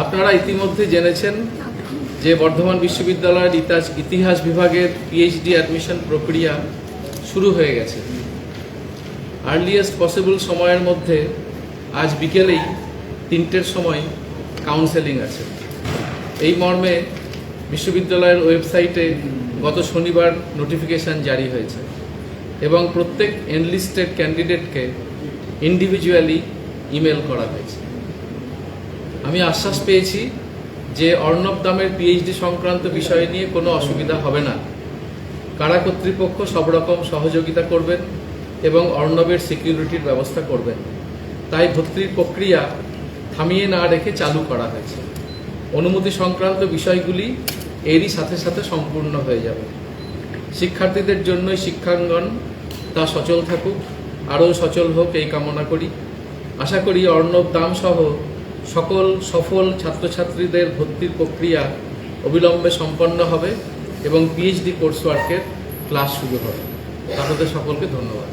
আপনারা ইতিমধ্যে জেনেছেন যে বর্ধমান বিশ্ববিদ্যালয়ের ইতিহাস বিভাগের পিএইচডি অ্যাডমিশন প্রক্রিয়া শুরু হয়ে গেছে। আর্লিয়েস্ট পসিবল সময়ের মধ্যে আজ বিকেলেই 3টের সময় কাউন্সেলিং আছে। এই মর্মে বিশ্ববিদ্যালয়ের ওয়েবসাইটে গত শনিবার নোটিফিকেশান জারি হয়েছে এবং প্রত্যেক এনলিস্টেড ক্যান্ডিডেটকে ইন্ডিভিজুয়ালি ইমেল করা হয়েছে। আমি আশ্বাস পেয়েছি যে অর্ণব দামের পিএইচডি সংক্রান্ত বিষয় নিয়ে কোনো অসুবিধা হবে না। কারা কর্তৃপক্ষ সব রকম সহযোগিতা করবেন এবং অর্ণবের সিকিউরিটির ব্যবস্থা করবেন। তাই ভর্তির প্রক্রিয়া থামিয়ে না রেখে চালু করা হয়েছে। অনুমতি সংক্রান্ত বিষয়গুলি এরই সাথে সাথে সম্পূর্ণ হয়ে যাবে। শিক্ষার্থীদের জন্যই শিক্ষাঙ্গন তা সচল থাকুক, আরও সচল হোক এই কামনা করি। আশা করি অর্ণব দাম সহ সকল সফল ছাত্রছাত্রীদের ভর্তির প্রক্রিয়া অবিলম্বে সম্পন্ন হবে এবং পিএইচডি কোর্স ওয়ার্কের ক্লাস শুরু হবে। আপনাদের সকলকে ধন্যবাদ।